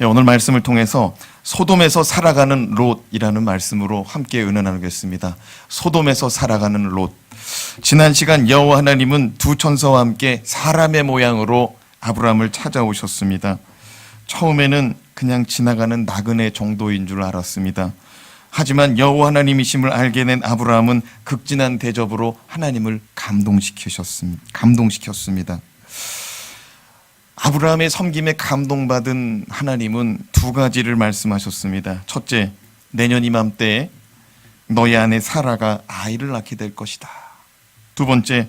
오늘 말씀을 통해서 소돔에서 살아가는 롯이라는 말씀으로 함께 은혜 나누겠습니다. 소돔에서 살아가는 롯. 지난 시간 여호와 하나님은 두 천사와 함께 사람의 모양으로 아브라함을 찾아오셨습니다. 처음에는 그냥 지나가는 나그네 정도인 줄 알았습니다. 하지만 여호와 하나님이심을 알게 된 아브라함은 극진한 대접으로 하나님을 감동시켰습니다. 아브라함의 섬김에 감동받은 하나님은 두 가지를 말씀하셨습니다. 첫째, 내년 이맘때에 너희 아내 사라가 아이를 낳게 될 것이다. 두 번째,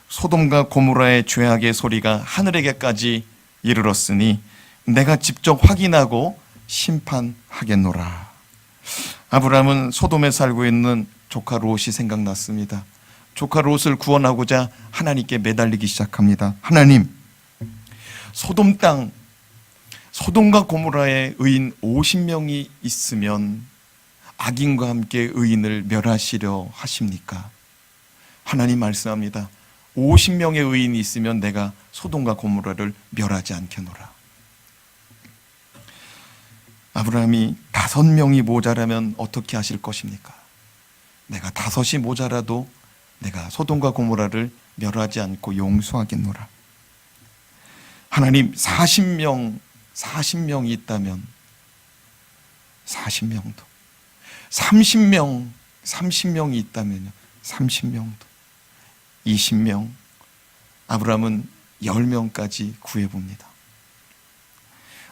소돔과 고모라의 죄악의 소리가 하늘에게까지 이르렀으니 내가 직접 확인하고 심판하겠노라. 아브라함은 소돔에 살고 있는 조카 롯이 생각났습니다. 조카 롯을 구원하고자 하나님께 매달리기 시작합니다. 하나님, 소돔 땅, 소돔과 고모라에 의인 50명이 있으면 악인과 함께 의인을 멸하시려 하십니까? 하나님 말씀합니다. 50명의 의인이 있으면 내가 소돔과 고모라를 멸하지 않겠노라. 아브라함이 5명이 모자라면 어떻게 하실 것입니까? 내가 5이 모자라도 내가 소돔과 고모라를 멸하지 않고 용서하겠노라. 하나님, 40명이 있다면 40명도, 30명이 있다면요 30명도, 20명, 아브라함은 10명까지 구해봅니다.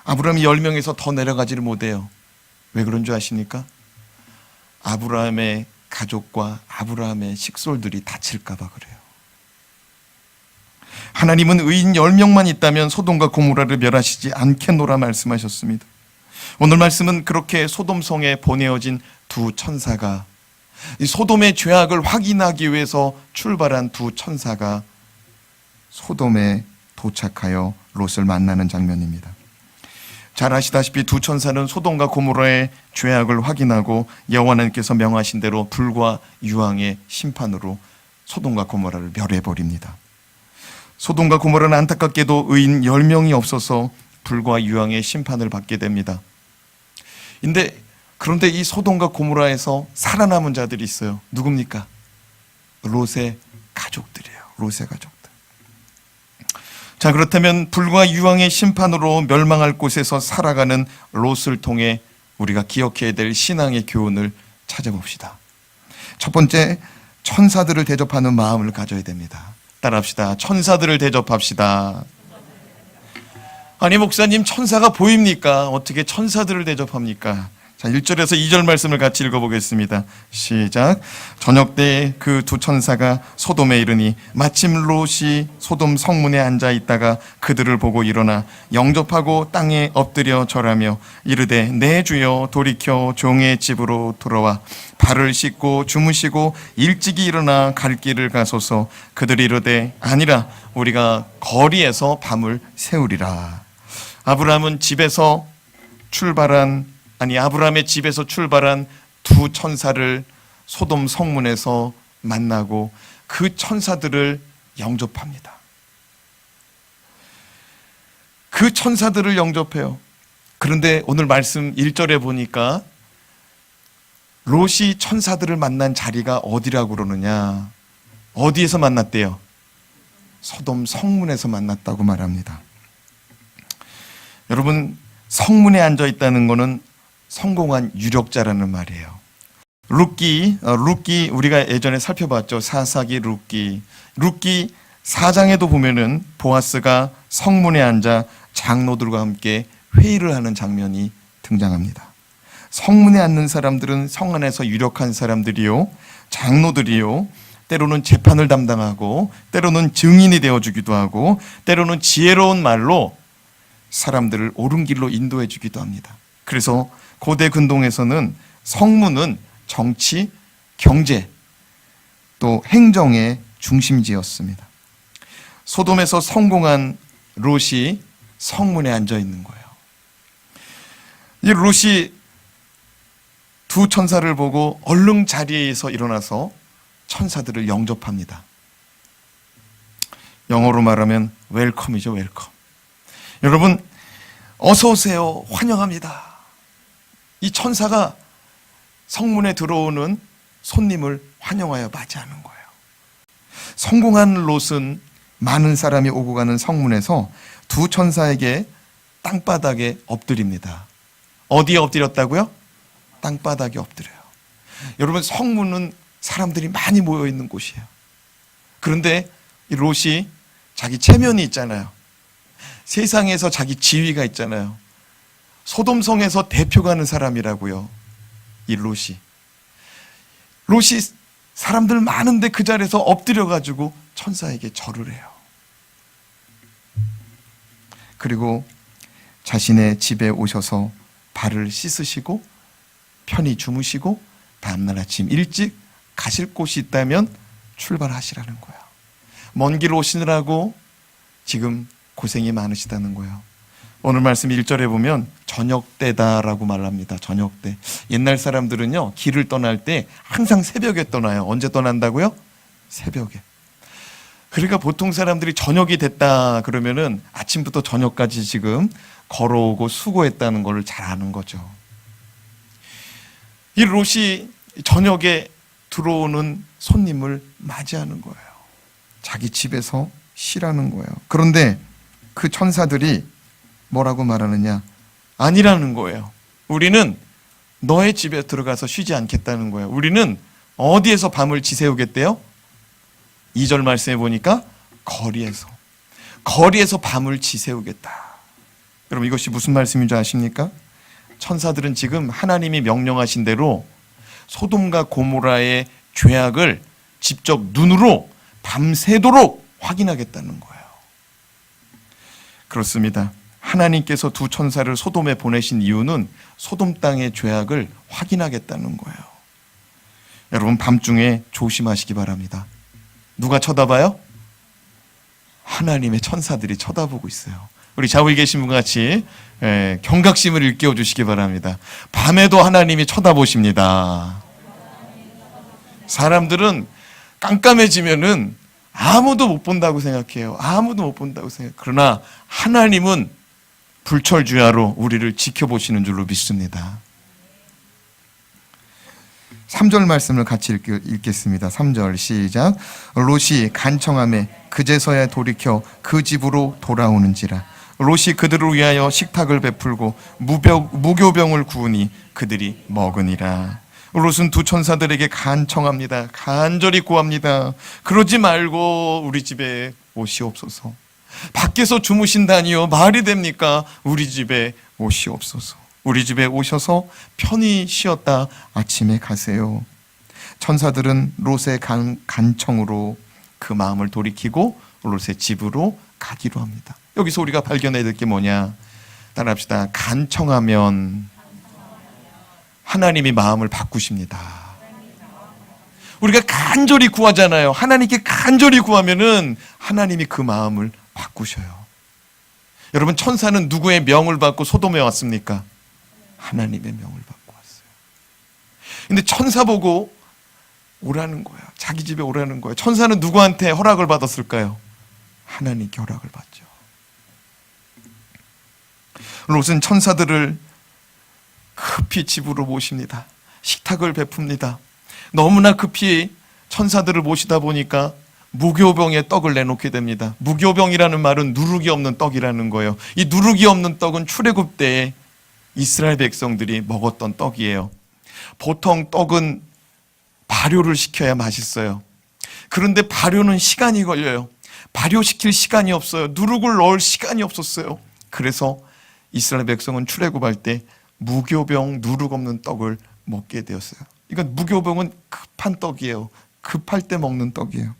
아브라함이 10명에서 더 내려가지를 못해요. 왜 그런 줄 아십니까? 아브라함의 가족과 아브라함의 식솔들이 다칠까 봐 그래요. 하나님은 의인 10명만 있다면 소돔과 고모라를 멸하시지 않겠노라 말씀하셨습니다. 오늘 말씀은 그렇게 소돔성에 보내어진 두 천사가, 이 소돔의 죄악을 확인하기 위해서 출발한 두 천사가 소돔에 도착하여 롯을 만나는 장면입니다. 잘 아시다시피 두 천사는 소돔과 고모라의 죄악을 확인하고 여호와 하나님께서 명하신 대로 불과 유황의 심판으로 소돔과 고모라를 멸해버립니다. 소돔과 고모라는 안타깝게도 의인 10명이 없어서 불과 유황의 심판을 받게 됩니다. 그런데 이 소돔과 고모라에서 살아남은 자들이 있어요. 누굽니까? 롯의 가족들이에요. 롯의 가족들. 자, 그렇다면 불과 유황의 심판으로 멸망할 곳에서 살아가는 롯을 통해 우리가 기억해야 될 신앙의 교훈을 찾아봅시다. 첫 번째, 천사들을 대접하는 마음을 가져야 됩니다. 따라합시다. 천사들을 대접합시다. 아니, 목사님, 천사가 보입니까? 어떻게 천사들을 대접합니까? 자, 1절에서 2절 말씀을 같이 읽어보겠습니다. 시작. 저녁 때 그 두 천사가 소돔에 이르니 마침 롯이 소돔 성문에 앉아 있다가 그들을 보고 일어나 영접하고 땅에 엎드려 절하며 이르되 내 주여 돌이켜 종의 집으로 돌아와 발을 씻고 주무시고 일찍이 일어나 갈 길을 가소서. 그들이 이르되 아니라 우리가 거리에서 밤을 새우리라. 아브라함의 집에서 출발한 두 천사를 소돔 성문에서 만나고 그 천사들을 영접합니다. 그 천사들을 영접해요. 그런데 오늘 말씀 1절에 보니까 롯이 천사들을 만난 자리가 어디라고 그러느냐? 어디에서 만났대요? 소돔 성문에서 만났다고 말합니다. 여러분, 성문에 앉아 있다는 것은 성공한 유력자라는 말이에요. 룻기 우리가 예전에 살펴봤죠. 사사기 룻기 4장에도 보면은 보아스가 성문에 앉아 장로들과 함께 회의를 하는 장면이 등장합니다. 성문에 앉는 사람들은 성 안에서 유력한 사람들이요, 장로들이요, 때로는 재판을 담당하고 때로는 증인이 되어주기도 하고 때로는 지혜로운 말로 사람들을 옳은 길로 인도해 주기도 합니다. 그래서 고대 근동에서는 성문은 정치, 경제, 또 행정의 중심지였습니다. 소돔에서 성공한 롯이 성문에 앉아 있는 거예요. 이 롯이 두 천사를 보고 얼른 자리에서 일어나서 천사들을 영접합니다. 영어로 말하면 웰컴이죠, 웰컴. 여러분, 어서 오세요. 환영합니다. 이 천사가 성문에 들어오는 손님을 환영하여 맞이하는 거예요. 성공한 롯은 많은 사람이 오고 가는 성문에서 두 천사에게 땅바닥에 엎드립니다. 어디에 엎드렸다고요? 땅바닥에 엎드려요. 여러분, 성문은 사람들이 많이 모여 있는 곳이에요. 그런데 이 롯이 자기 체면이 있잖아요. 세상에서 자기 지위가 있잖아요. 소돔성에서 대표가는 사람이라고요. 이 롯이 사람들 많은데 그 자리에서 엎드려가지고 천사에게 절을 해요. 그리고 자신의 집에 오셔서 발을 씻으시고 편히 주무시고 다음날 아침 일찍 가실 곳이 있다면 출발하시라는 거예요. 먼 길 오시느라고 지금 고생이 많으시다는 거예요. 오늘 말씀 1절에 보면 저녁 때다라고 말합니다. 저녁 때. 옛날 사람들은요, 길을 떠날 때 항상 새벽에 떠나요. 언제 떠난다고요? 새벽에. 그러니까 보통 사람들이 저녁이 됐다 그러면은 아침부터 저녁까지 지금 걸어오고 수고했다는 걸 잘 아는 거죠. 이 롯이 저녁에 들어오는 손님을 맞이하는 거예요. 자기 집에서 쉬라는 거예요. 그런데 그 천사들이 뭐라고 말하느냐? 아니라는 거예요. 우리는 너의 집에 들어가서 쉬지 않겠다는 거예요. 우리는 어디에서 밤을 지새우겠대요? 2절 말씀해 보니까 거리에서 밤을 지새우겠다. 여러분, 이것이 무슨 말씀인 줄 아십니까? 천사들은 지금 하나님이 명령하신 대로 소돔과 고모라의 죄악을 직접 눈으로 밤새도록 확인하겠다는 거예요. 그렇습니다. 하나님께서 두 천사를 소돔에 보내신 이유는 소돔 땅의 죄악을 확인하겠다는 거예요. 여러분, 밤중에 조심하시기 바랍니다. 누가 쳐다봐요? 하나님의 천사들이 쳐다보고 있어요. 우리 좌우에 계신 분 같이 경각심을 일깨워 주시기 바랍니다. 밤에도 하나님이 쳐다보십니다. 사람들은 깜깜해지면은 아무도 못 본다고 생각해요. 아무도 못 본다고 생각해요. 그러나 하나님은 불철주야로 우리를 지켜보시는 줄로 믿습니다. 3절 말씀을 같이 읽겠습니다. 3절 시작. 롯이 간청함에 그제서야 돌이켜 그 집으로 돌아오는지라. 롯이 그들을 위하여 식탁을 베풀고 무교병을 구우니 그들이 먹으니라. 롯은 두 천사들에게 간청합니다. 간절히 구합니다. 그러지 말고 우리 집에 오시옵소서. 밖에서 주무신다니요, 말이 됩니까? 우리 집에 오시옵소서. 우리 집에 오셔서 편히 쉬었다 아침에 가세요. 천사들은 롯의 간청으로 그 마음을 돌이키고 롯의 집으로 가기로 합니다. 여기서 우리가 발견해야 될 게 뭐냐? 따라합시다. 간청하면 하나님이 마음을 바꾸십니다. 우리가 간절히 구하잖아요. 하나님께 간절히 구하면은 하나님이 그 마음을 바꾸셔요. 여러분, 천사는 누구의 명을 받고 소돔에 왔습니까? 하나님의 명을 받고 왔어요. 근데 천사 보고 오라는 거예요. 자기 집에 오라는 거예요. 천사는 누구한테 허락을 받았을까요? 하나님께 허락을 받죠. 롯은 천사들을 급히 집으로 모십니다. 식탁을 베풉니다. 너무나 급히 천사들을 모시다 보니까 무교병에 떡을 내놓게 됩니다. 무교병이라는 말은 누룩이 없는 떡이라는 거예요. 이 누룩이 없는 떡은 출애굽 때에 이스라엘 백성들이 먹었던 떡이에요. 보통 떡은 발효를 시켜야 맛있어요. 그런데 발효는 시간이 걸려요. 발효시킬 시간이 없어요. 누룩을 넣을 시간이 없었어요. 그래서 이스라엘 백성은 출애굽할 때 무교병 누룩 없는 떡을 먹게 되었어요. 이건 무교병은 급한 떡이에요. 급할 때 먹는 떡이에요.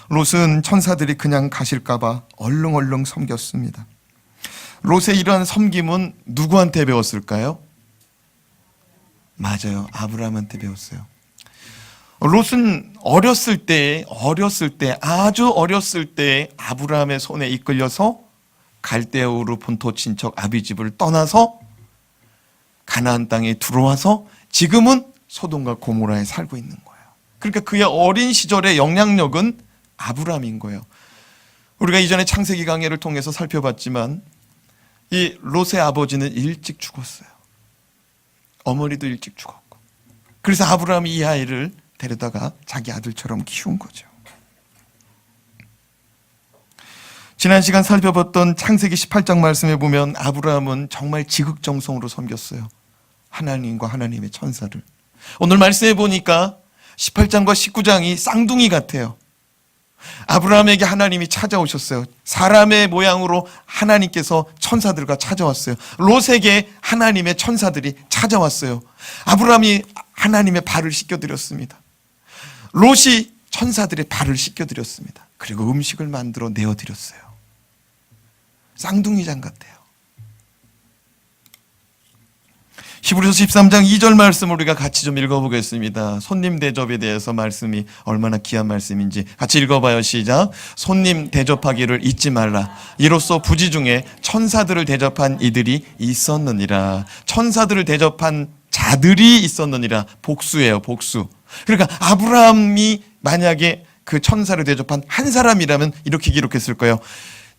롯은 천사들이 그냥 가실까봐 얼렁얼렁 섬겼습니다. 롯의 이러한 섬김은 누구한테 배웠을까요? 맞아요. 아브라함한테 배웠어요. 롯은 어렸을 때 아주 어렸을 때 아브라함의 손에 이끌려서 갈대아우르 본토 친척 아비집을 떠나서 가나안 땅에 들어와서 지금은 소돔과 고모라에 살고 있는 거예요. 그러니까 그의 어린 시절의 영향력은 아브라함인 거예요. 우리가 이전에 창세기 강해를 통해서 살펴봤지만 이 롯의 아버지는 일찍 죽었어요. 어머니도 일찍 죽었고. 그래서 아브라함이 이 아이를 데려다가 자기 아들처럼 키운 거죠. 지난 시간 살펴봤던 창세기 18장 말씀에 보면 아브라함은 정말 지극정성으로 섬겼어요. 하나님과 하나님의 천사를. 오늘 말씀해 보니까 18장과 19장이 쌍둥이 같아요. 아브라함에게 하나님이 찾아오셨어요. 사람의 모양으로 하나님께서 천사들과 찾아왔어요. 롯에게 하나님의 천사들이 찾아왔어요. 아브라함이 하나님의 발을 씻겨드렸습니다. 롯이 천사들의 발을 씻겨드렸습니다. 그리고 음식을 만들어 내어드렸어요. 쌍둥이장 같아요. 히브리서 13장 2절 말씀을 우리가 같이 좀 읽어보겠습니다. 손님 대접에 대해서 말씀이 얼마나 귀한 말씀인지 같이 읽어봐요. 시작. 손님 대접하기를 잊지 말라. 이로써 부지 중에 천사들을 대접한 이들이 있었느니라. 천사들을 대접한 자들이 있었느니라. 복수예요. 복수. 그러니까 아브라함이 만약에 그 천사를 대접한 한 사람이라면 이렇게 기록했을 거예요.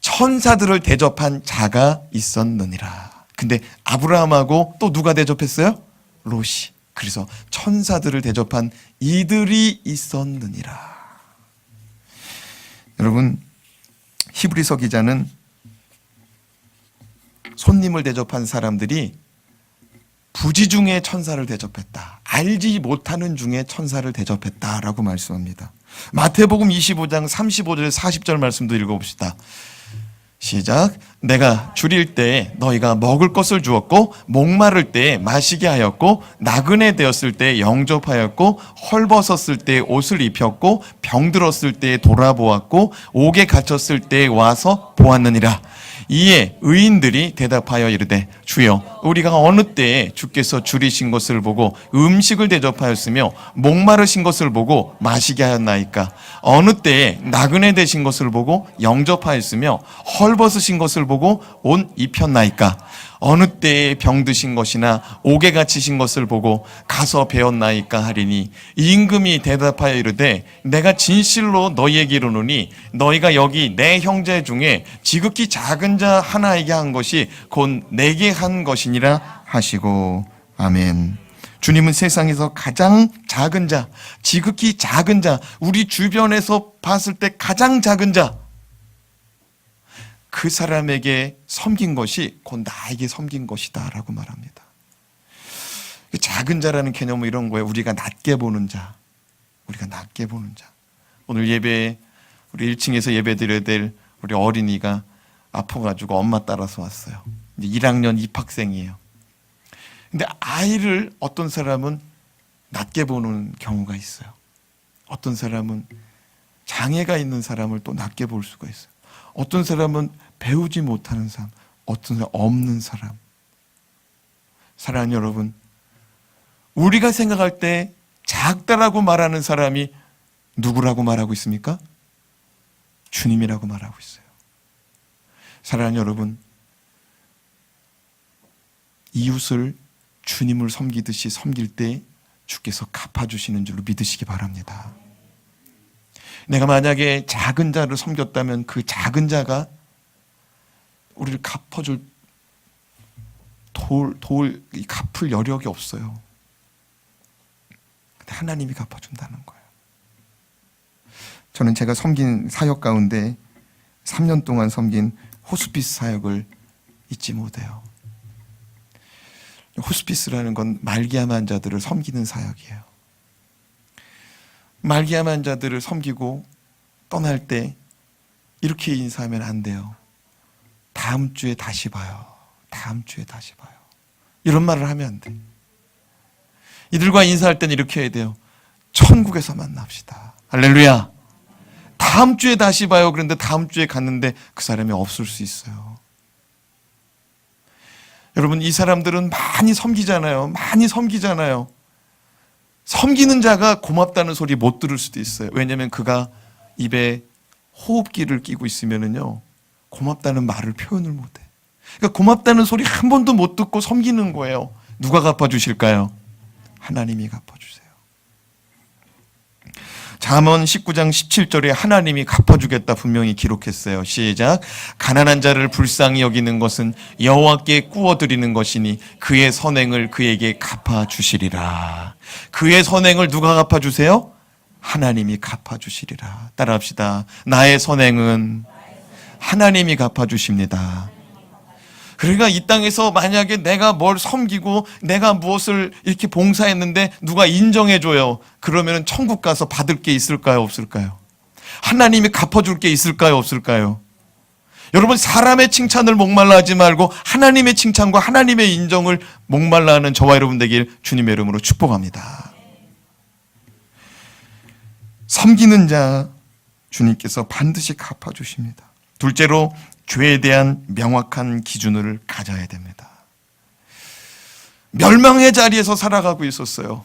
천사들을 대접한 자가 있었느니라. 근데 아브라함하고 또 누가 대접했어요? 롯이. 그래서 천사들을 대접한 이들이 있었느니라. 여러분, 히브리서 기자는 손님을 대접한 사람들이 부지 중에 천사를 대접했다. 알지 못하는 중에 천사를 대접했다라고 말씀합니다. 마태복음 25장 35절 40절 말씀도 읽어봅시다. 시작. 내가 줄일 때 너희가 먹을 것을 주었고 목마를 때 마시게 하였고 나그네 되었을 때 영접하였고 헐벗었을 때 옷을 입혔고 병들었을 때 돌아보았고 옥에 갇혔을 때 와서 보았느니라. 이에 의인들이 대답하여 이르되 주여 우리가 어느 때에 주께서 줄이신 것을 보고 음식을 대접하였으며 목마르신 것을 보고 마시게 하였나이까? 어느 때에 나그네 되신 것을 보고 영접하였으며 헐벗으신 것을 보고 옷 입혔나이까? 어느 때에 병드신 것이나 옥에 갇히신 것을 보고 가서 배웠나이까 하리니 임금이 대답하여 이르되 내가 진실로 너희에게 이르노니 너희가 여기 내 형제 중에 지극히 작은 자 하나에게 한 것이 곧 내게 한 것이니라 하시고. 아멘. 주님은 세상에서 가장 작은 자, 지극히 작은 자, 우리 주변에서 봤을 때 가장 작은 자, 그 사람에게 섬긴 것이 곧 나에게 섬긴 것이다 라고 말합니다. 작은 자라는 개념은 이런 거예요. 우리가 낮게 보는 자. 우리가 낮게 보는 자. 오늘 예배에 우리 1층에서 예배 드려야 될 우리 어린이가 아파가지고 엄마 따라서 왔어요. 이제 1학년 입학생이에요. 근데 아이를 어떤 사람은 낮게 보는 경우가 있어요. 어떤 사람은 장애가 있는 사람을 또 낮게 볼 수가 있어요. 어떤 사람은 배우지 못하는 사람, 어떤 사람 없는 사람. 사랑하는 여러분, 우리가 생각할 때 작다라고 말하는 사람이 누구라고 말하고 있습니까? 주님이라고 말하고 있어요. 사랑하는 여러분, 이웃을 주님을 섬기듯이 섬길 때 주께서 갚아주시는 줄로 믿으시기 바랍니다. 내가 만약에 작은 자를 섬겼다면 그 작은 자가 우리를 갚아줄 갚을 여력이 없어요. 근데 하나님이 갚아준다는 거예요. 저는 제가 섬긴 사역 가운데 3년 동안 섬긴 호스피스 사역을 잊지 못해요. 호스피스라는 건 말기암 환자들을 섬기는 사역이에요. 말기암 환자들을 섬기고 떠날 때 이렇게 인사하면 안 돼요. 다음 주에 다시 봐요. 다음 주에 다시 봐요. 이런 말을 하면 안 돼. 이들과 인사할 때는 이렇게 해야 돼요. 천국에서 만납시다. 할렐루야. 다음 주에 다시 봐요. 그런데 다음 주에 갔는데 그 사람이 없을 수 있어요. 여러분, 이 사람들은 많이 섬기잖아요. 많이 섬기잖아요. 섬기는 자가 고맙다는 소리 못 들을 수도 있어요. 왜냐하면 그가 입에 호흡기를 끼고 있으면은요, 고맙다는 말을 표현을 못해. 그러니까 고맙다는 소리 한 번도 못 듣고 섬기는 거예요. 누가 갚아주실까요? 하나님이 갚아주세요. 잠언 19장 17절에 하나님이 갚아주겠다 분명히 기록했어요. 시작. 가난한 자를 불쌍히 여기는 것은 여호와께 꾸어드리는 것이니 그의 선행을 그에게 갚아주시리라. 그의 선행을 누가 갚아주세요? 하나님이 갚아주시리라. 따라합시다. 나의 선행은 하나님이 갚아주십니다. 그러니까 이 땅에서 만약에 내가 뭘 섬기고 내가 무엇을 이렇게 봉사했는데 누가 인정해줘요. 그러면 천국 가서 받을 게 있을까요? 없을까요? 하나님이 갚아줄 게 있을까요? 없을까요? 여러분, 사람의 칭찬을 목말라 하지 말고 하나님의 칭찬과 하나님의 인정을 목말라 하는 저와 여러분 되길 주님의 이름으로 축복합니다. 섬기는 자 주님께서 반드시 갚아주십니다. 둘째로 죄에 대한 명확한 기준을 가져야 됩니다. 멸망의 자리에서 살아가고 있었어요.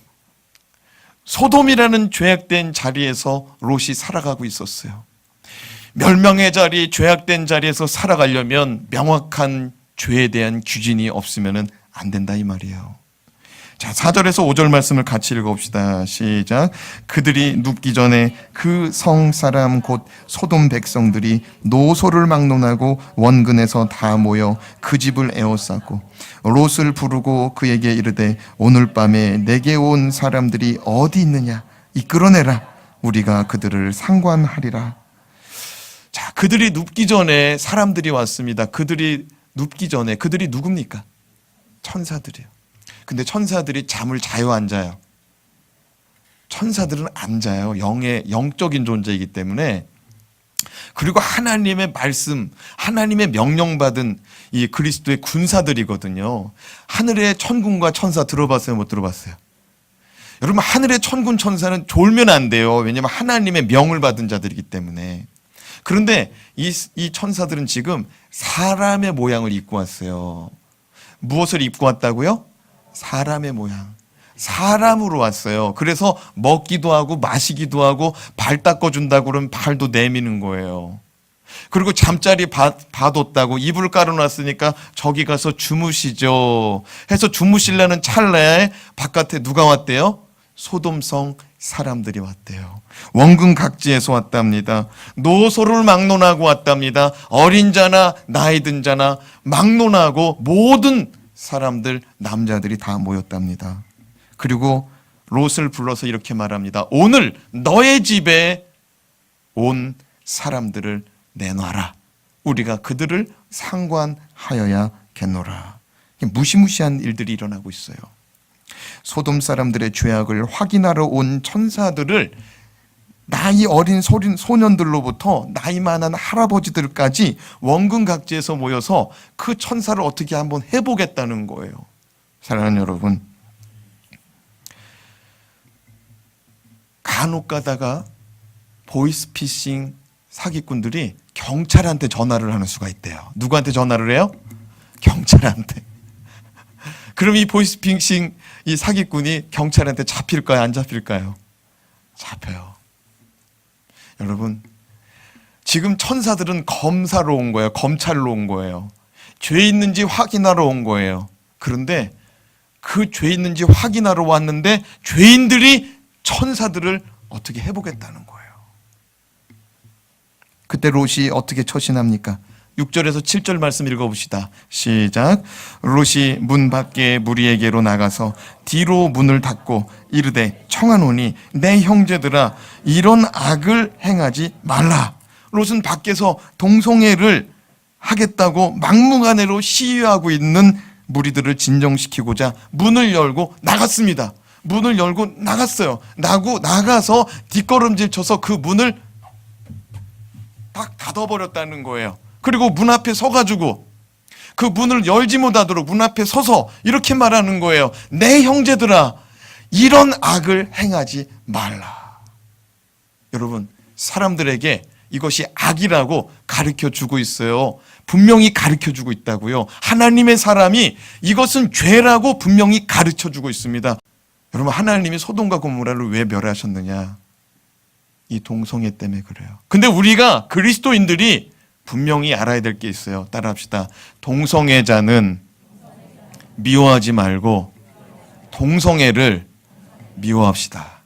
소돔이라는 죄악된 자리에서 롯이 살아가고 있었어요. 멸망의 자리, 죄악된 자리에서 살아가려면 명확한 죄에 대한 기준이 없으면 안 된다 이 말이에요. 자, 4절에서 5절 말씀을 같이 읽어봅시다. 시작. 그들이 눕기 전에 그 성 사람 곧 소돔 백성들이 노소를 막론하고 원근에서 다 모여 그 집을 에워쌌고 롯을 부르고 그에게 이르되 오늘 밤에 내게 온 사람들이 어디 있느냐 이끌어내라. 우리가 그들을 상관하리라. 자, 그들이 눕기 전에 사람들이 왔습니다. 그들이 눕기 전에 그들이 누굽니까? 천사들이에요. 근데 천사들이 잠을 자요, 안 자요? 천사들은 안 자요. 영적인 존재이기 때문에. 그리고 하나님의 말씀, 하나님의 명령받은 이 그리스도의 군사들이거든요. 하늘의 천군과 천사 들어봤어요? 못 들어봤어요? 여러분, 하늘의 천군 천사는 졸면 안 돼요. 왜냐하면 하나님의 명을 받은 자들이기 때문에. 그런데 이 천사들은 지금 사람의 모양을 입고 왔어요. 무엇을 입고 왔다고요? 사람의 모양. 사람으로 왔어요. 그래서 먹기도 하고 마시기도 하고 발 닦아준다고 그러면 발도 내미는 거예요. 그리고 잠자리 봐뒀다고 이불 깔아놨으니까 저기 가서 주무시죠 해서 주무시려는 찰나에 바깥에 누가 왔대요? 소돔성 사람들이 왔대요. 원근 각지에서 왔답니다. 노소를 막론하고 왔답니다. 어린 자나 나이 든 자나 막론하고 모든 사람들, 남자들이 다 모였답니다. 그리고 롯을 불러서 이렇게 말합니다. 오늘 너의 집에 온 사람들을 내놔라. 우리가 그들을 상관하여야겠노라. 무시무시한 일들이 일어나고 있어요. 소돔 사람들의 죄악을 확인하러 온 천사들을 나이 어린 소년들로부터 나이 많은 할아버지들까지 원근 각지에서 모여서 그 천사를 어떻게 한번 해보겠다는 거예요. 사랑하는 여러분, 간혹 가다가 보이스피싱 사기꾼들이 경찰한테 전화를 하는 수가 있대요. 누구한테 전화를 해요? 경찰한테. 그럼 이 보이스피싱 이 사기꾼이 경찰한테 잡힐까요? 안 잡힐까요? 잡혀요. 여러분, 지금 천사들은 검사로 온 거예요. 검찰로 온 거예요. 죄 있는지 확인하러 온 거예요. 그런데 그 죄 있는지 확인하러 왔는데 죄인들이 천사들을 어떻게 해보겠다는 거예요. 그때 롯이 어떻게 처신합니까? 6절에서 7절 말씀 읽어봅시다. 시작. 롯이 문 밖에 무리에게로 나가서 뒤로 문을 닫고 이르되 청하노니 내 형제들아 이런 악을 행하지 말라. 롯은 밖에서 동성애를 하겠다고 막무가내로 시위하고 있는 무리들을 진정시키고자 문을 열고 나갔습니다. 문을 열고 나갔어요. 나가서 뒷걸음질 쳐서 그 문을 딱 닫아버렸다는 거예요. 그리고 문 앞에 서가지고 그 문을 열지 못하도록 문 앞에 서서 이렇게 말하는 거예요. 내 형제들아 이런 악을 행하지 말라. 여러분, 사람들에게 이것이 악이라고 가르쳐주고 있어요. 분명히 가르쳐주고 있다고요. 하나님의 사람이 이것은 죄라고 분명히 가르쳐주고 있습니다. 여러분, 하나님이 소돔과 고모라를 왜 멸하셨느냐? 이 동성애 때문에 그래요. 근데 우리가 그리스도인들이 분명히 알아야 될 게 있어요. 따라합시다. 동성애자는 미워하지 말고 동성애를 미워합시다.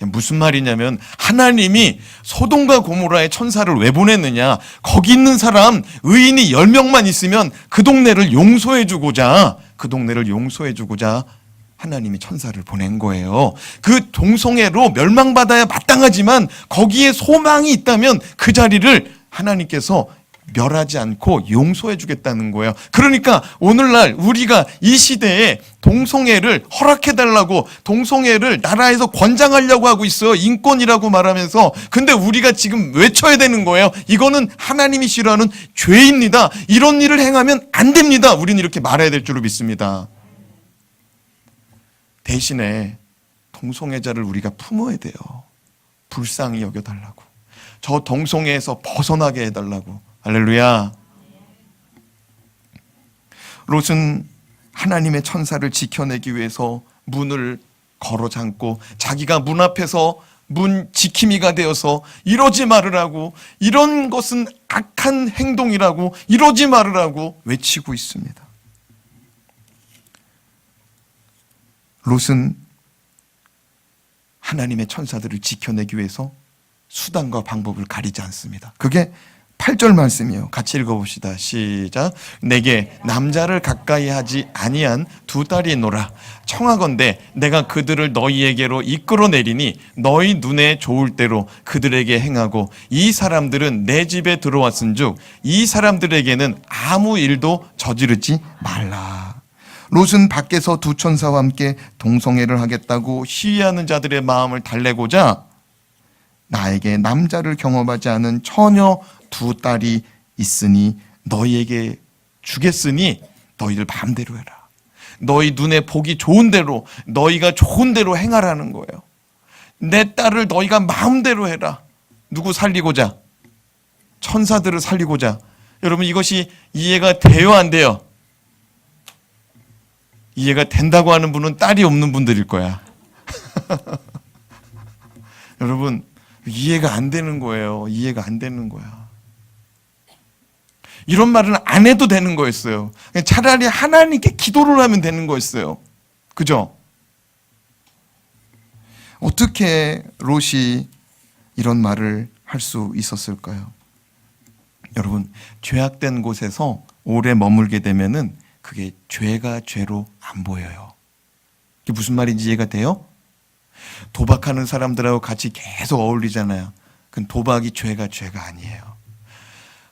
무슨 말이냐면 하나님이 소돔과 고모라의 천사를 왜 보냈느냐? 거기 있는 사람 의인이 10명만 있으면 그 동네를 용서해 주고자 하나님이 천사를 보낸 거예요. 그 동성애로 멸망받아야 마땅하지만 거기에 소망이 있다면 그 자리를 하나님께서 멸하지 않고 용서해 주겠다는 거예요. 그러니까 오늘날 우리가 이 시대에 동성애를 허락해 달라고, 동성애를 나라에서 권장하려고 하고 있어요. 인권이라고 말하면서. 근데 우리가 지금 외쳐야 되는 거예요. 이거는 하나님이 싫어하는 죄입니다. 이런 일을 행하면 안 됩니다. 우리는 이렇게 말해야 될 줄로 믿습니다. 대신에 동성애자를 우리가 품어야 돼요. 불쌍히 여겨달라고, 저 동성애에서 벗어나게 해달라고. 할렐루야. 롯은 하나님의 천사를 지켜내기 위해서 문을 걸어 잠고 자기가 문 앞에서 문 지킴이가 되어서 이러지 말으라고, 이런 것은 악한 행동이라고, 이러지 말으라고 외치고 있습니다. 롯은 하나님의 천사들을 지켜내기 위해서 수단과 방법을 가리지 않습니다. 그게 8절 말씀이에요. 같이 읽어봅시다. 시작. 내게 남자를 가까이 하지 아니한 두 딸이 있노라. 청하건대 내가 그들을 너희에게로 이끌어내리니 너희 눈에 좋을 대로 그들에게 행하고, 이 사람들은 내 집에 들어왔은즉 이 사람들에게는 아무 일도 저지르지 말라. 롯은 밖에서 두 천사와 함께 동성애를 하겠다고 시위하는 자들의 마음을 달래고자 나에게 남자를 경험하지 않은 처녀 두 딸이 있으니 너희에게 주겠으니 너희들 마음대로 해라. 너희 눈에 보기 좋은 대로, 너희가 좋은 대로 행하라는 거예요. 내 딸을 너희가 마음대로 해라. 누구 살리고자? 천사들을 살리고자. 여러분, 이것이 이해가 돼요, 안 돼요? 이해가 된다고 하는 분은 딸이 없는 분들일 거야. 여러분, 이해가 안 되는 거예요. 이해가 안 되는 거야. 이런 말은 안 해도 되는 거였어요. 차라리 하나님께 기도를 하면 되는 거였어요. 그죠? 어떻게 롯이 이런 말을 할 수 있었을까요? 여러분, 죄악된 곳에서 오래 머물게 되면은 그게 죄가 죄로 안 보여요. 이게 무슨 말인지 이해가 돼요? 도박하는 사람들하고 같이 계속 어울리잖아요. 그건 도박이 죄가 아니에요.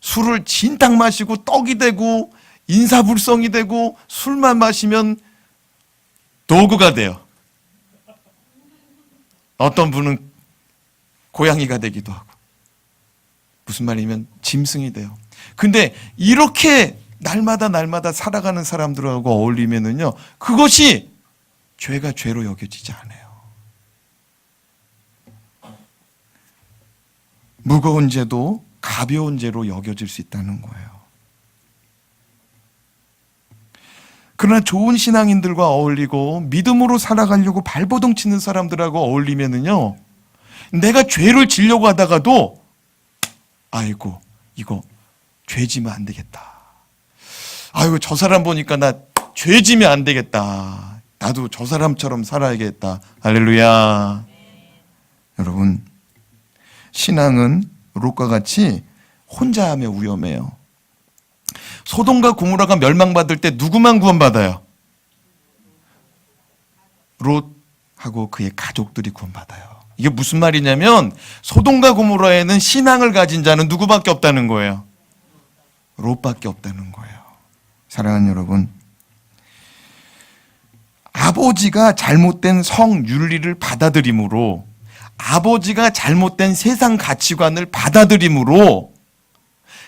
술을 진탕 마시고 떡이 되고 인사불성이 되고 술만 마시면 도구가 돼요. 어떤 분은 고양이가 되기도 하고. 무슨 말이면 짐승이 돼요. 근데 이렇게 날마다 살아가는 사람들하고 어울리면은요, 그것이 죄가 죄로 여겨지지 않아요. 무거운 죄도 가벼운 죄로 여겨질 수 있다는 거예요. 그러나 좋은 신앙인들과 어울리고 믿음으로 살아가려고 발버둥 치는 사람들하고 어울리면은요, 내가 죄를 지려고 하다가도 아이고, 이거 죄 지면 안 되겠다. 아이고, 저 사람 보니까 나 죄 지면 안 되겠다. 나도 저 사람처럼 살아야겠다. 할렐루야. 여러분, 신앙은 롯과 같이 혼자 하면 위험해요. 소돔과 고모라가 멸망받을 때 누구만 구원받아요? 롯하고 그의 가족들이 구원받아요. 이게 무슨 말이냐면 소돔과 고모라에는 신앙을 가진 자는 누구밖에 없다는 거예요. 롯밖에 없다는 거예요. 사랑하는 여러분, 아버지가 잘못된 성윤리를 받아들임으로, 아버지가 잘못된 세상 가치관을 받아들임으로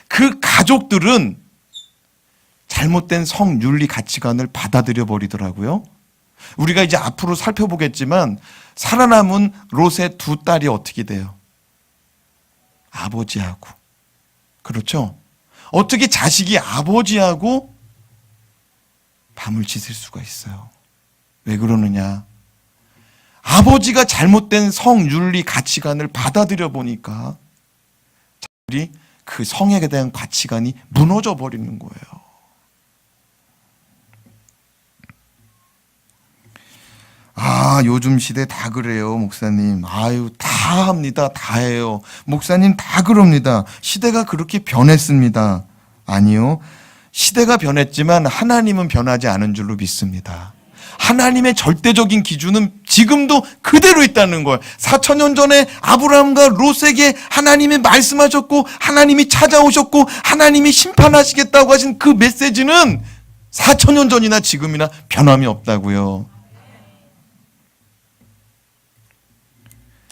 그 가족들은 잘못된 성윤리 가치관을 받아들여 버리더라고요. 우리가 이제 앞으로 살펴보겠지만 살아남은 롯의 두 딸이 어떻게 돼요? 아버지하고. 그렇죠? 어떻게 자식이 아버지하고 밤을 지샐 수가 있어요? 왜 그러느냐? 아버지가 잘못된 성윤리 가치관을 받아들여 보니까 자들이 그 성에 대한 가치관이 무너져 버리는 거예요. 요즘 시대 다 그래요, 목사님. 아유, 다 합니다. 다 해요. 목사님 다 그럽니다. 시대가 그렇게 변했습니다. 아니요. 시대가 변했지만 하나님은 변하지 않은 줄로 믿습니다. 하나님의 절대적인 기준은 지금도 그대로 있다는 거예요. 4,000년 전에 아브라함과 롯에게 하나님이 말씀하셨고 하나님이 찾아오셨고 하나님이 심판하시겠다고 하신 그 메시지는 4,000년 전이나 지금이나 변함이 없다고요.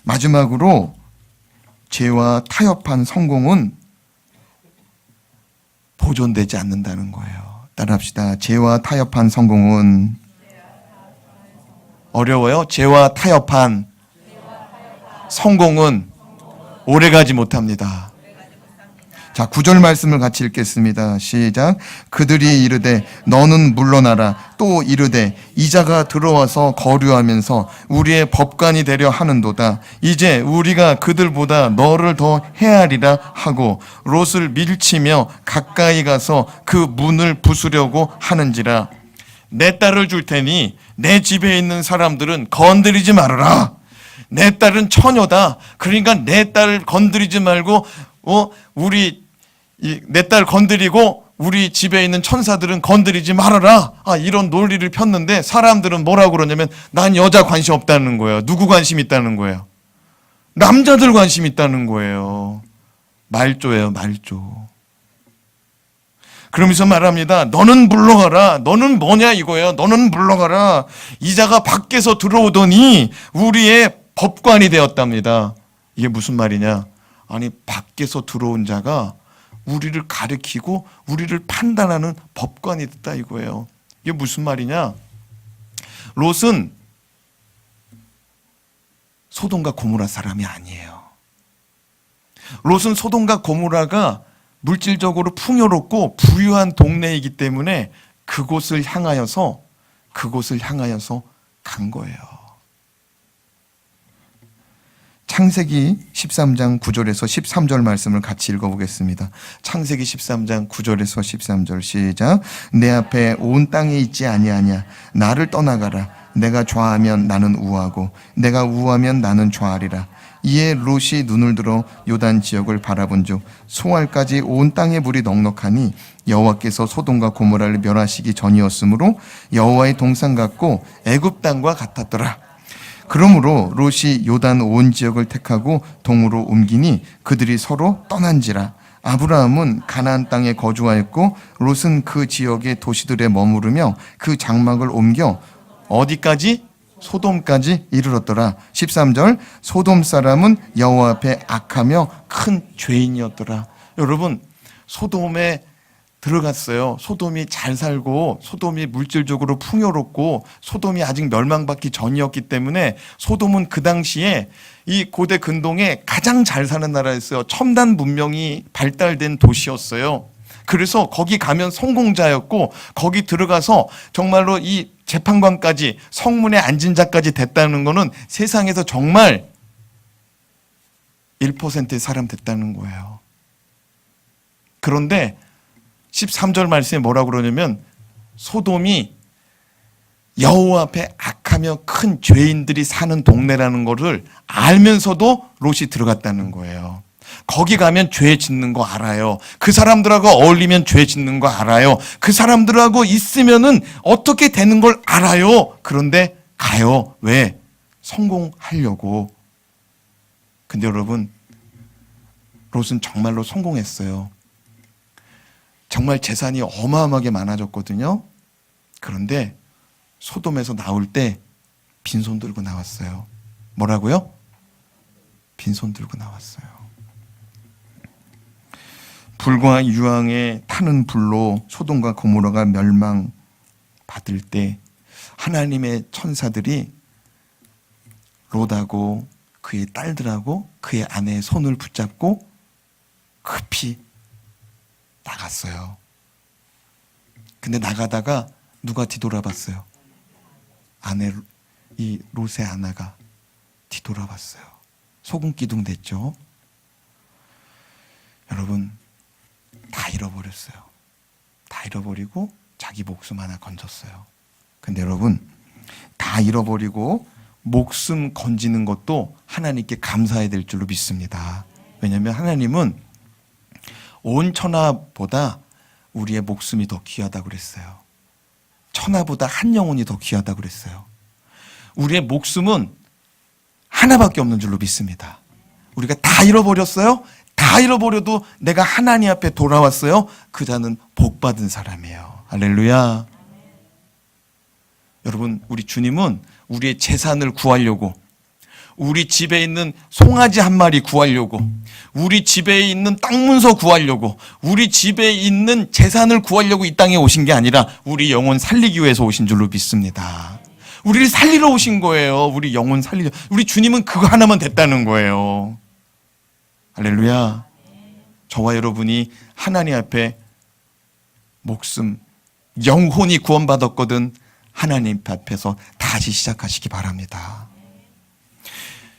마지막으로 죄와 타협한 성공은 보존되지 않는다는 거예요. 따라합시다. 죄와 타협한 성공은 어려워요. 죄와 타협한 성공은 오래가지 못합니다. 자, 9절 말씀을 같이 읽겠습니다. 시작. 그들이 이르되 너는 물러나라. 또 이르되 이자가 들어와서 거류하면서 우리의 법관이 되려 하는도다. 이제 우리가 그들보다 너를 더 헤아리라 하고 롯을 밀치며 가까이 가서 그 문을 부수려고 하는지라. 내 딸을 줄 테니 내 집에 있는 사람들은 건드리지 말아라. 내 딸은 처녀다. 그러니까 내 딸 건드리지 말고 내 딸 건드리고 우리 집에 있는 천사들은 건드리지 말아라. 이런 논리를 폈는데 사람들은 뭐라고 그러냐면 난 여자 관심 없다는 거예요. 누구 관심 있다는 거예요? 남자들 관심 있다는 거예요. 말조예요, 말조. 그러면서 말합니다. 너는 물러가라. 너는 뭐냐 이거예요. 너는 물러가라. 이자가 밖에서 들어오더니 우리의 법관이 되었답니다. 이게 무슨 말이냐? 아니, 밖에서 들어온 자가 우리를 가리키고 우리를 판단하는 법관이 됐다 이거예요. 이게 무슨 말이냐? 롯은 소돔과 고모라 사람이 아니에요. 롯은 소돔과 고모라가 물질적으로 풍요롭고 부유한 동네이기 때문에 그곳을 향하여서 간 거예요. 창세기 13장 9절에서 13절 말씀을 같이 읽어보겠습니다. 창세기 13장 9절에서 13절 시작. 내 앞에 온 땅에 있지 아니하냐. 나를 떠나가라. 내가 좌하면 나는 우하고 내가 우하면 나는 좌하리라. 이에 롯이 눈을 들어 요단 지역을 바라본즉 소알까지 온 땅에 물이 넉넉하니 여호와께서 소돔과 고모라를 멸하시기 전이었으므로 여호와의 동산 같고 애굽 땅과 같았더라. 그러므로 롯이 요단 온 지역을 택하고 동으로 옮기니 그들이 서로 떠난지라. 아브라함은 가나안 땅에 거주하였고 롯은 그 지역의 도시들에 머무르며 그 장막을 옮겨 어디까지? 소돔까지 이르렀더라. 13절. 소돔 사람은 여호와 앞에 악하며 큰 죄인이었더라. 여러분, 소돔에 들어갔어요. 소돔이 잘 살고 소돔이 물질적으로 풍요롭고 소돔이 아직 멸망받기 전이었기 때문에 소돔은 그 당시에 이 고대 근동에 가장 잘 사는 나라였어요. 첨단 문명이 발달된 도시였어요. 그래서 거기 가면 성공자였고 거기 들어가서 정말로 이 재판관까지 성문에 앉은 자까지 됐다는 거는 세상에서 정말 1%의 사람 됐다는 거예요. 그런데 13절 말씀에 뭐라고 그러냐면 소돔이 여호와 앞에 악하며 큰 죄인들이 사는 동네라는 것을 알면서도 롯이 들어갔다는 거예요. 거기 가면 죄 짓는 거 알아요. 그 사람들하고 어울리면 죄 짓는 거 알아요. 그 사람들하고 있으면은 어떻게 되는 걸 알아요. 그런데 가요. 왜? 성공하려고. 근데 여러분, 롯은 정말로 성공했어요. 정말 재산이 어마어마하게 많아졌거든요. 그런데 소돔에서 나올 때 빈손 들고 나왔어요. 뭐라고요? 빈손 들고 나왔어요. 불과 유황에 타는 불로 소돔과 고모라가 멸망받을 때 하나님의 천사들이 롯하고 그의 딸들하고 그의 아내의 손을 붙잡고 급히 나갔어요. 근데 나가다가 누가 뒤돌아봤어요? 이 롯의 아내가 뒤돌아봤어요. 소금기둥 됐죠. 여러분, 다 잃어버렸어요. 다 잃어버리고 자기 목숨 하나 건졌어요. 근데 여러분, 다 잃어버리고 목숨 건지는 것도 하나님께 감사해야 될 줄로 믿습니다. 왜냐하면 하나님은 온 천하보다 우리의 목숨이 더 귀하다고 그랬어요. 천하보다 한 영혼이 더 귀하다고 그랬어요. 우리의 목숨은 하나밖에 없는 줄로 믿습니다. 우리가 다 잃어버렸어요. 다 잃어버려도 내가 하나님 앞에 돌아왔어요. 그 자는 복받은 사람이에요. 할렐루야. 여러분, 우리 주님은 우리의 재산을 구하려고, 우리 집에 있는 송아지 한 마리 구하려고, 우리 집에 있는 땅 문서 구하려고, 우리 집에 있는 재산을 구하려고 이 땅에 오신 게 아니라 우리 영혼 살리기 위해서 오신 줄로 믿습니다. 우리를 살리러 오신 거예요. 우리 영혼 살리려. 우리 주님은 그거 하나만 됐다는 거예요. 할렐루야. 저와 여러분이 하나님 앞에 목숨, 영혼이 구원받았거든 하나님 앞에서 다시 시작하시기 바랍니다.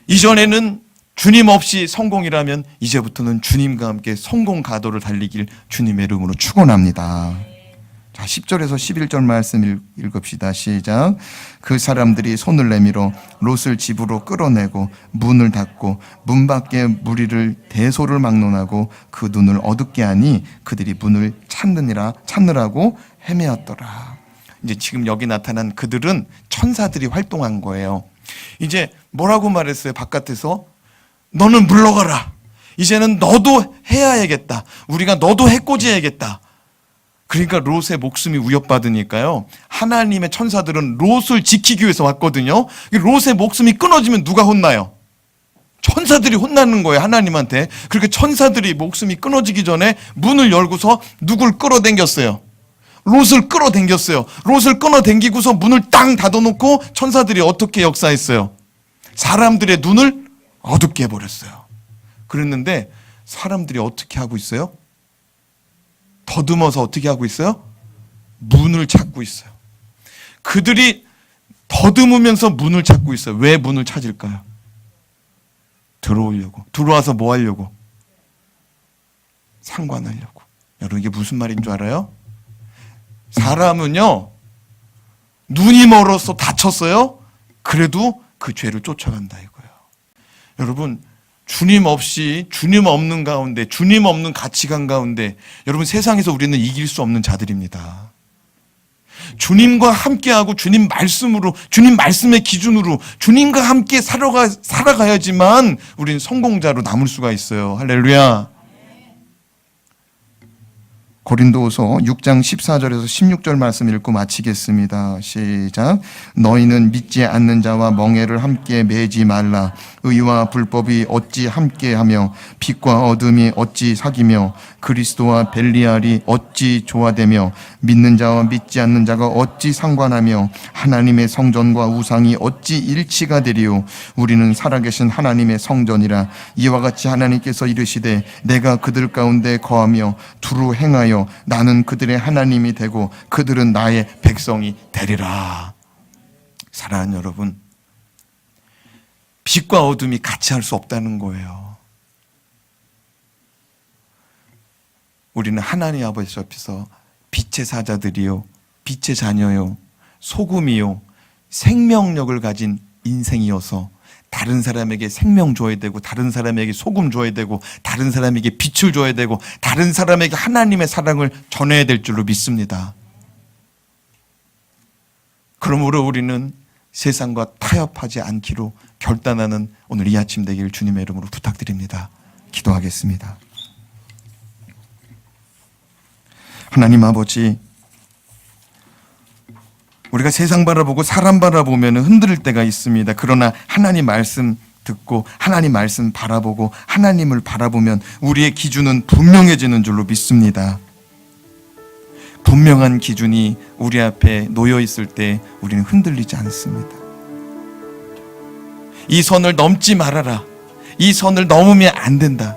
이전에는 주님 없이 성공이라면 이제부터는 주님과 함께 성공 가도를 달리길 주님의 이름으로 축원합니다. 자, 10절에서 11절 말씀 읽읍시다. 시작. 그 사람들이 손을 내밀어 롯을 집으로 끌어내고 문을 닫고 문 밖에 무리를 대소를 막론하고 그 눈을 어둡게 하니 그들이 문을 찾느라고 헤매었더라. 이제 지금 여기 나타난 그들은 천사들이 활동한 거예요. 이제 뭐라고 말했어요? 바깥에서 너는 물러가라. 이제는 너도 해야겠다. 우리가 너도 해코지해야겠다. 그러니까 롯의 목숨이 위협받으니까요, 하나님의 천사들은 롯을 지키기 위해서 왔거든요. 롯의 목숨이 끊어지면 누가 혼나요? 천사들이 혼나는 거예요, 하나님한테. 그렇게 천사들이 목숨이 끊어지기 전에 문을 열고서 누굴 끌어당겼어요? 롯을 끌어당겼어요. 롯을 끌어당기고서 문을 땅 닫아놓고 천사들이 어떻게 역사했어요? 사람들의 눈을 어둡게 해버렸어요. 그랬는데 사람들이 어떻게 하고 있어요? 더듬어서 어떻게 하고 있어요? 문을 찾고 있어요. 그들이 더듬으면서 문을 찾고 있어요. 왜 문을 찾을까요? 들어오려고. 들어와서 뭐 하려고? 상관하려고. 여러분, 이게 무슨 말인 줄 알아요? 사람은요, 눈이 멀어서 다쳤어요. 그래도 그 죄를 쫓아간다 이거예요. 여러분, 주님 없이, 주님 없는 가운데, 주님 없는 가치관 가운데, 여러분, 세상에서 우리는 이길 수 없는 자들입니다. 주님과 함께하고 주님 말씀으로, 주님 말씀의 기준으로 주님과 함께 살아가야지만 우리는 성공자로 남을 수가 있어요. 할렐루야. 고린도후서 6장 14절에서 16절 말씀 읽고 마치겠습니다. 시작. 너희는 믿지 않는 자와 멍에를 함께 매지 말라. 의와 불법이 어찌 함께하며 빛과 어둠이 어찌 사귀며 그리스도와 벨리알이 어찌 조화되며 믿는 자와 믿지 않는 자가 어찌 상관하며 하나님의 성전과 우상이 어찌 일치가 되리요. 우리는 살아계신 하나님의 성전이라. 이와 같이 하나님께서 이르시되 내가 그들 가운데 거하며 두루 행하여 나는 그들의 하나님이 되고 그들은 나의 백성이 되리라. 사랑하는 여러분, 빛과 어둠이 같이 할 수 없다는 거예요. 우리는 하나님 아버지 앞에서 빛의 사자들이요, 빛의 자녀요, 소금이요, 생명력을 가진 인생이어서 다른 사람에게 생명 줘야 되고, 다른 사람에게 소금 줘야 되고, 다른 사람에게 빛을 줘야 되고, 다른 사람에게 하나님의 사랑을 전해야 될 줄로 믿습니다. 그러므로 우리는 세상과 타협하지 않기로 결단하는 오늘 이 아침 되길 주님의 이름으로 부탁드립니다. 기도하겠습니다. 하나님 아버지, 우리가 세상 바라보고 사람 바라보면 흔들릴 때가 있습니다. 그러나 하나님 말씀 듣고 하나님 말씀 바라보고 하나님을 바라보면 우리의 기준은 분명해지는 줄로 믿습니다. 분명한 기준이 우리 앞에 놓여 있을 때 우리는 흔들리지 않습니다. 이 선을 넘지 말아라. 이 선을 넘으면 안 된다.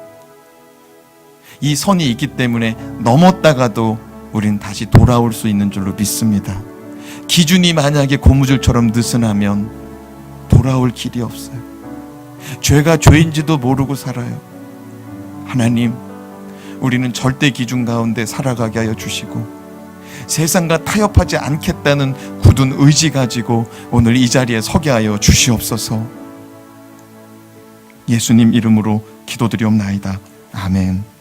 이 선이 있기 때문에 넘었다가도 우리는 다시 돌아올 수 있는 줄로 믿습니다. 기준이 만약에 고무줄처럼 느슨하면 돌아올 길이 없어요. 죄가 죄인지도 모르고 살아요. 하나님, 우리는 절대 기준 가운데 살아가게 하여 주시고 세상과 타협하지 않겠다는 굳은 의지 가지고 오늘 이 자리에 서게 하여 주시옵소서. 예수님 이름으로 기도드리옵나이다. 아멘.